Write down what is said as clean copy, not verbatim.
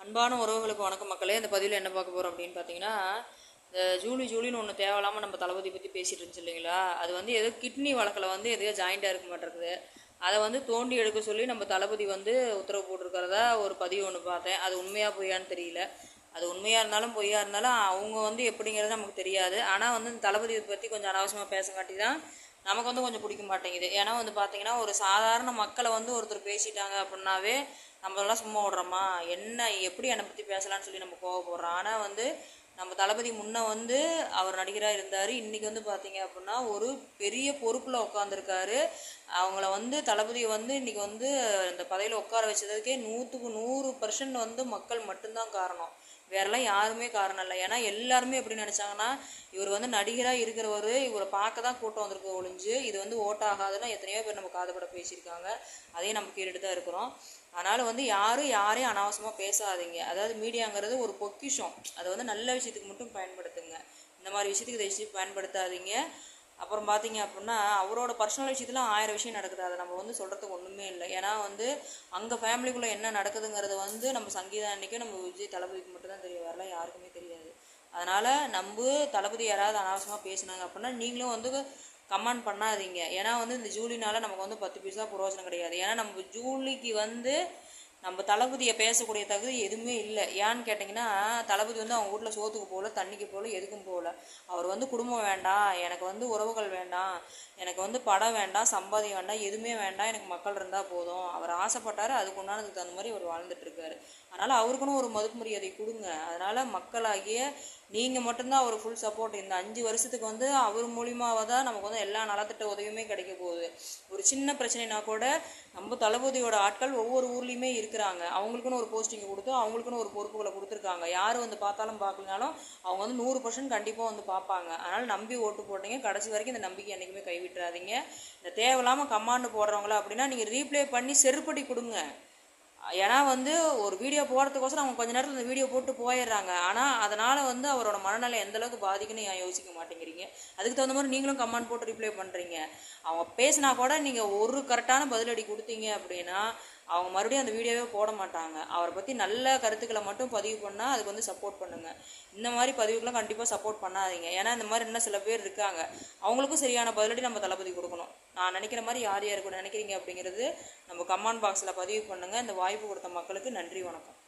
அன்பான உறவுகளுக்கு வணக்கம் மக்களே. இந்த பதிவில் என்ன பார்க்க போகிறோம் அப்படின்னு பார்த்தீங்கன்னா, இந்த ஜூலின்னு ஒன்று தேவையில்லாமல் நம்ம தளபதி பற்றி பேசிகிட்டு இருந்துச்சு இல்லைங்களா? அது வந்து எதோ கிட்னி வழக்கில் வந்து எதையோ ஜாயிண்டாக இருக்க மாட்டேருக்குது. அதை வந்து தோண்டி எடுக்க சொல்லி நம்ம தளபதி வந்து உத்தரவு போட்டிருக்கிறதா ஒரு பதிவு ஒன்று பார்த்தேன். அது உண்மையாக பொய்யான்னு தெரியல. அது உண்மையாக இருந்தாலும் பொய்யா இருந்தாலும் அவங்க வந்து எப்படிங்கிறது நமக்கு தெரியாது. ஆனால் வந்து இந்த தளபதியை பற்றி கொஞ்சம் அனாவசியமாக பேசங்காட்டி தான் நமக்கு வந்து கொஞ்சம் பிடிக்க மாட்டேங்குது. ஏன்னா வந்து பார்த்திங்கன்னா, ஒரு சாதாரண மக்களை வந்து ஒருத்தர் பேசிட்டாங்க அப்படின்னாவே நம்மளெல்லாம் சும்மா விட்றோமா, என்ன எப்படி என்னை பற்றி பேசலான்னு சொல்லி நம்ம கோவப்படுறோம். ஆனால் வந்து நம்ம தளபதி முன்னே வந்து அவர் நடிகராக இருந்தார். இன்றைக்கி வந்து பார்த்திங்க அப்படின்னா ஒரு பெரிய பொறுப்பில் உட்காந்துருக்காரு. அவங்கள வந்து தளபதியை வந்து இன்றைக்கி வந்து இந்த பதவியில் உட்கார வச்சதுக்கே 100க்கு 100% வந்து மக்கள் மட்டும்தான் காரணம். வேறெல்லாம் யாருமே காரணம் இல்லை. ஏன்னா எல்லாருமே எப்படி நினச்சாங்கன்னா, இவர் வந்து நடிகராக இருக்கிறவர், இவரை பார்க்க தான் கூட்டம் வந்திருக்க ஒழிஞ்சு இது வந்து ஓட்டாகாதுன்னு எத்தனையோ பேர் நம்ம காதுபட பேசியிருக்காங்க. அதையும் நம்ம கேட்டுட்டு தான் இருக்கிறோம். அதனால் வந்து யாரையும் அனாவசியமாக பேசாதீங்க. அதாவது மீடியாங்கிறது ஒரு பொக்கிஷம். அதை வந்து நல்ல விஷயத்துக்கு மட்டும் பயன்படுத்துங்க. இந்த மாதிரி விஷயத்துக்கு இதை விஷயம் பயன்படுத்தாதீங்க. அப்புறம் பார்த்தீங்க அப்படின்னா, அவரோட பர்சனல் விஷயத்தில் 1000 விஷயம் நடக்குது. அதை நம்ம வந்து சொல்கிறதுக்கு ஒன்றுமே இல்லை. ஏன்னா வந்து அங்கே ஃபேமிலிக்குள்ளே என்ன நடக்குதுங்கிறது வந்து நம்ம சங்கீதா அன்றைக்கும் நம்ம விஜய் தளபதிக்கு மட்டும் தான் தெரியும். வரலாம் யாருக்குமே தெரியாது. அதனால் நம்ம தளபதி யாராவது அனாவசியமாக பேசினாங்க அப்படின்னா நீங்களும் வந்து கமெண்ட் பண்ணாதீங்க. ஏன்னா வந்து இந்த ஜூலினால் நமக்கு வந்து 10 பைசா பிரயோஜனம் கிடையாது. ஏன்னா நம்ம ஜூலிக்கு வந்து நம்ம தளபதியை பேசக்கூடிய தகுதி எதுவுமே இல்லை. ஏன்னு கேட்டிங்கன்னா, தளபதி வந்து அவங்க வீட்டில் சோத்துக்கு போகல, தண்ணிக்கு போகல, எதுக்கும் போகல. அவர் வந்து குடும்பம் வேண்டாம், எனக்கு வந்து உறவுகள் வேண்டாம், எனக்கு வந்து படம் வேண்டாம், சம்பாதியம் வேண்டாம், எதுவுமே வேண்டாம், எனக்கு மக்கள் இருந்தால் போதும். அவர் ஆசைப்பட்டார், அதுக்கு உண்டானதுக்கு தகுந்த மாதிரி அவர் வாழ்ந்துட்டுருக்காரு. அதனால் அவருக்குன்னு ஒரு மதிப்பு மரியாதை கொடுங்க. அதனால் மக்களாகிய நீங்கள் மட்டும்தான் அவர் ஃபுல் சப்போர்ட். இந்த 5 வருஷத்துக்கு வந்து அவர் மூலியமாக தான் நமக்கு வந்து எல்லா நலத்திட்ட உதவியுமே கிடைக்க போகுது. ஒரு சின்ன பிரச்சனைனா கூட நம்ம தளபதியோட ஆட்கள் ஒவ்வொரு ஊர்லேயுமே இருக்கிறாங்க. அவங்களுக்குன்னு ஒரு போஸ்டிங்கை கொடுத்து அவங்களுக்குன்னு ஒரு பொறுப்புகளை கொடுத்துருக்காங்க. யார் வந்து பார்த்தாலும் பார்க்கலனாலும் அவங்க வந்து 100% கண்டிப்பாக வந்து பார்ப்பாங்க. அதனால் நம்பி ஓட்டு போட்டீங்க. கடைசி வரைக்கும் இந்த நம்பிக்கை என்றைக்குமே கைவிட்டுறாதீங்க. இந்த தேவையில்லாமல் கமாண்டு போடுறவங்களா அப்படின்னா நீங்கள் ரீப்ளே பண்ணி செருப்படி கொடுங்க. ஏன்னா வந்து ஒரு வீடியோ போடுறதுக்கோசரம் அவங்க கொஞ்ச நேரத்தில் இந்த வீடியோ போட்டு போயிடுறாங்க. ஆனால் அதனால் வந்து அவரோட மனநிலை எந்தளவுக்கு பாதிக்குன்னு யோசிக்க மாட்டேங்கிறீங்க. அதுக்கு தகுந்த மாதிரி நீங்களும் கமெண்ட் போட்டு ரிப்ளை பண்ணுறீங்க. அவங்க பேசினா கூட நீங்கள் ஒரு கரெக்டான பதிலடி கொடுத்தீங்க அப்படின்னா அவங்க மறுபடியும் அந்த வீடியோவே போட மாட்டாங்க. அவரை பற்றி நல்ல கருத்துக்களை மட்டும் பதிவு பண்ணால் அதுக்கு வந்து சப்போர்ட் பண்ணுங்கள். இந்த மாதிரி பதிவுக்கெலாம் கண்டிப்பாக சப்போர்ட் பண்ணாதீங்க. ஏன்னா இந்த மாதிரி இன்னும் சில பேர் இருக்காங்க. அவங்களுக்கும் சரியான பதிலடி நம்ம தளபதி கொடுக்கணும். நான் நினைக்கிற மாதிரி யார் யார் கூட நினைக்கிறீங்க அப்படிங்கிறது நம்ம கமெண்ட் பாக்ஸில் பதிவு பண்ணுங்கள். இந்த வாய்ப்பு கொடுத்த மக்களுக்கு நன்றி, வணக்கம்.